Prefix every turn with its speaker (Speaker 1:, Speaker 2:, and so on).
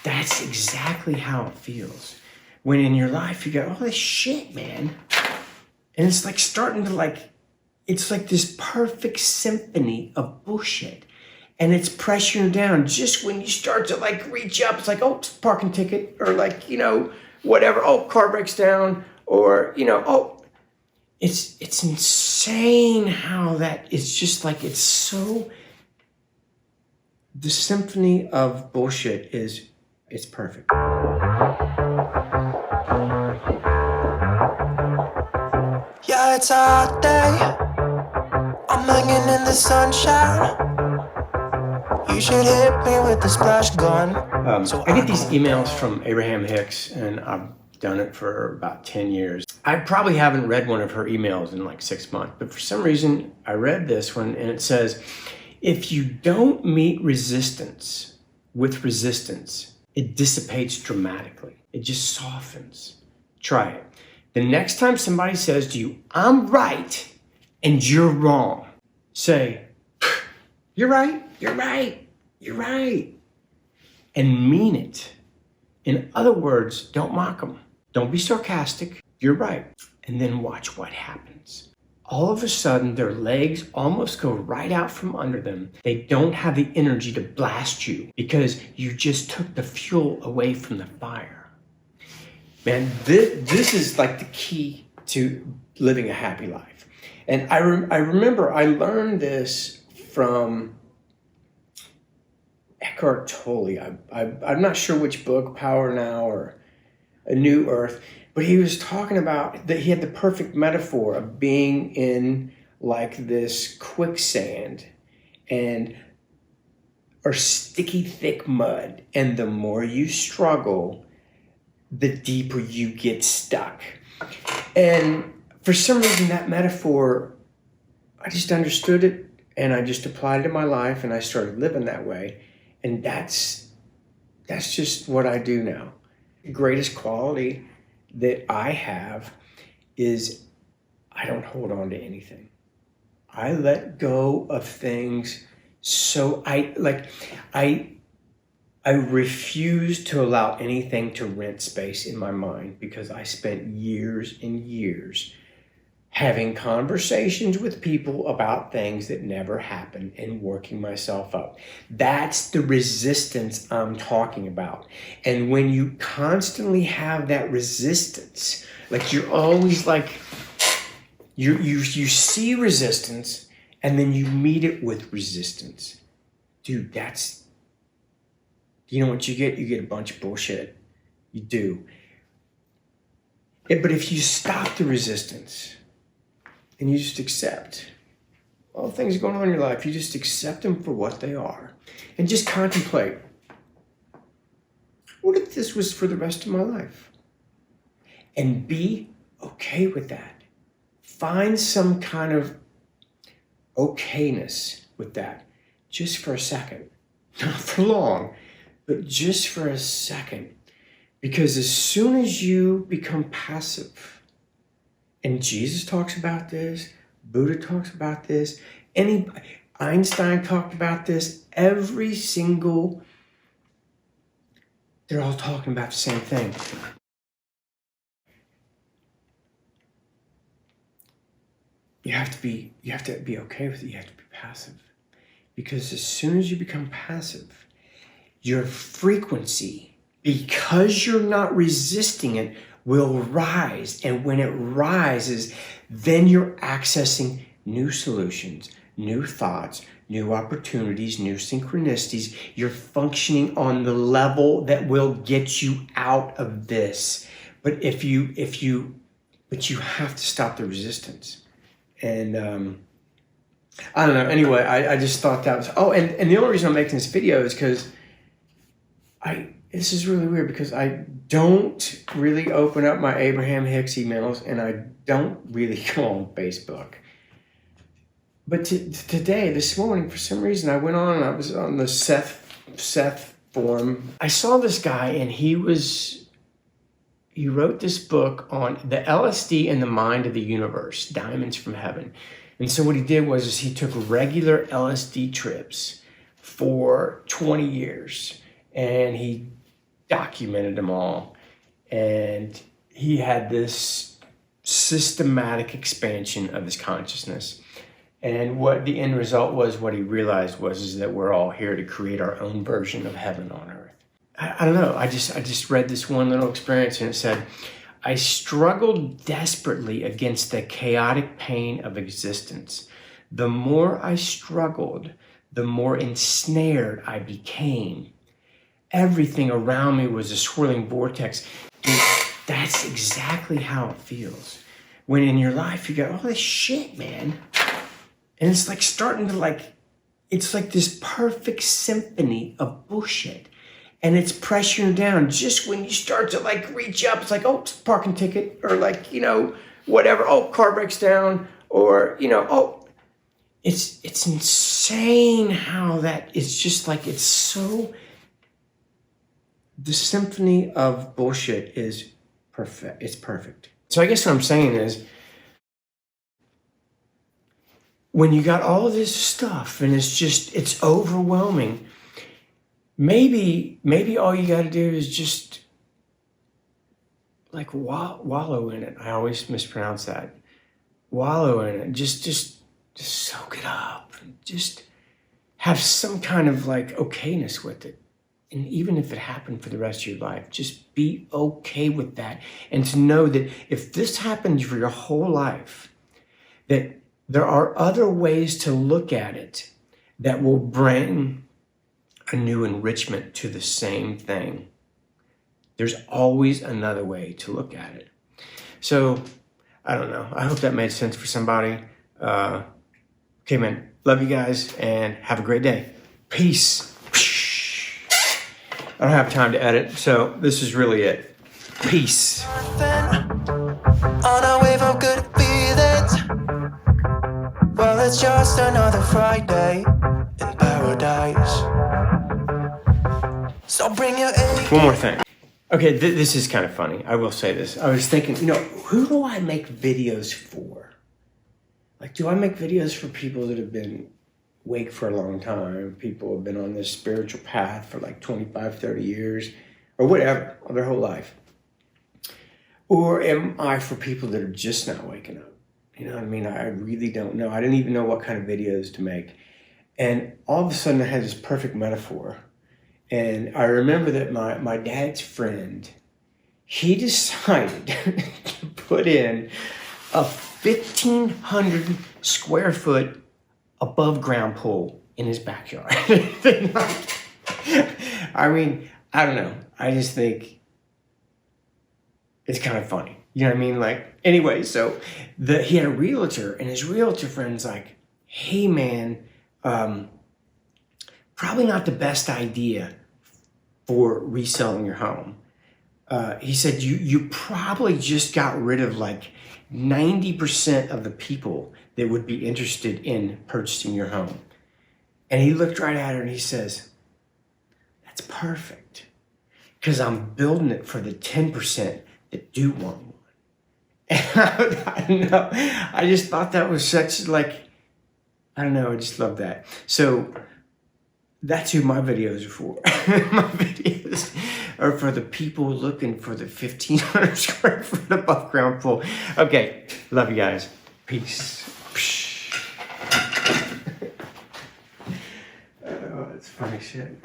Speaker 1: That's exactly how it feels. When in your life you got all this shit, man. And it's like starting to it's like this perfect symphony of bullshit. And it's pressuring down just when you start to reach up. It's like, oh, parking ticket, or whatever. Oh, car breaks down, or, oh, it's insane how that is just it's so, the symphony of bullshit it's perfect.
Speaker 2: Yeah, it's a hot day. I'm hanging in the sunshine. You should hit me with the splash gun.
Speaker 1: I get these emails from Abraham Hicks, and I've done it for about 10 years. I probably haven't read one of her emails in 6 months, but for some reason I read this one, and it says, if you don't meet resistance with resistance, it dissipates dramatically. It just softens. Try it. The next time somebody says to you, I'm right and you're wrong, say, you're right, you're right, you're right, and mean it. In other words, don't mock them. Don't be sarcastic. You're right. And then watch what happens. All of a sudden, their legs almost go right out from under them. They don't have the energy to blast you because you just took the fuel away from the fire. Man, this is the key to living a happy life. And I remember I learned this from Eckhart Tolle. I'm not sure which book, Power Now or A New Earth, but he was talking about that he had the perfect metaphor of being in this quicksand or sticky thick mud. And the more you struggle, the deeper you get stuck. And for some reason, that metaphor, I just understood it and I just applied it to my life and I started living that way. And that's just what I do now. The greatest quality that I have is I don't hold on to anything. I let go of things. So I refuse to allow anything to rent space in my mind, because I spent years and years having conversations with people about things that never happened and working myself up. That's the resistance I'm talking about. And when you constantly have that resistance, you're always you see resistance and then you meet it with resistance. Dude, you know what you get? You get a bunch of bullshit. You do. But if you stop the resistance and you just accept all the things going on in your life, you just accept them for what they are and just contemplate, what if this was for the rest of my life? And be okay with that. Find some kind of okayness with that just for a second. Not for long, but just for a second. Because as soon as you become passive, and Jesus talks about this, Buddha talks about this, Einstein talked about this, they're all talking about the same thing. You have to be okay with it. You have to be passive. Because as soon as you become passive, your frequency, because you're not resisting it, will rise. And when it rises, then you're accessing new solutions, new thoughts, new opportunities, new synchronicities. You're functioning on the level that will get you out of this. But but you have to stop the resistance. And I don't know. Anyway, I just thought that was, and the only reason I'm making this video is because this is really weird, because I don't really open up my Abraham Hicks emails and I don't really go on Facebook. But this morning, for some reason, I went on and I was on the Seth forum. I saw this guy and he wrote this book on the LSD and the mind of the universe, Diamonds from Heaven. And so what he did was he took regular LSD trips for 20 years and he documented them all. And he had this systematic expansion of his consciousness. And what the end result was, what he realized is that we're all here to create our own version of heaven on earth. I don't know. I just read this one little experience, and it said, I struggled desperately against the chaotic pain of existence. The more I struggled, the more ensnared I became. Everything around me was a swirling vortex. Dude, that's exactly how it feels. When in your life you got all this shit, man. And it's like starting to it's like this perfect symphony of bullshit. And it's pressuring down just when you start to reach up. It's like, oh, it's a parking ticket, or whatever. Oh, car breaks down, or, oh, it's insane how that is just it's so, the symphony of bullshit is perfect. It's perfect. So I guess what I'm saying is, when you got all of this stuff and it's overwhelming, maybe all you got to do is just wallow in it. I always mispronounce that. Wallow in it. Just soak it up. Just have some kind of okayness with it. And even if it happened for the rest of your life, just be okay with that. And to know that if this happened for your whole life, that there are other ways to look at it that will bring a new enrichment to the same thing. There's always another way to look at it. So, I don't know. I hope that made sense for somebody. Okay, man. Love you guys and have a great day. Peace. I don't have time to edit, so this is really it. Peace.
Speaker 2: On a wave of good feelings. Well, it's just another Friday in paradise. So bring your A.
Speaker 1: One more thing. Okay, this is kind of funny. I will say this. I was thinking, who do I make videos for? Do I make videos for people that have been awake for a long time, people who have been on this spiritual path for 25, 30 years, or whatever, their whole life? Or am I for people that are just not waking up? You know what I mean? I really don't know. I didn't even know what kind of videos to make. And all of a sudden I had this perfect metaphor. And I remember that my dad's friend, he decided to put in a 1,500 square foot above ground pool in his backyard. I mean, I don't know. I just think it's kind of funny. You know what I mean? Anyway, so he had a realtor, and his realtor friend's like, hey man, probably not the best idea for reselling your home. He said, you probably just got rid of 90% of the people that would be interested in purchasing your home. And he looked right at her and he says, that's perfect, because I'm building it for the 10% that do want one. And I don't know, I just thought that was such I don't know, I just love that. So that's who my videos are for. My videos are for the people looking for the 1,500 square foot above ground pool. Okay, love you guys. Peace. Oh, that's funny shit.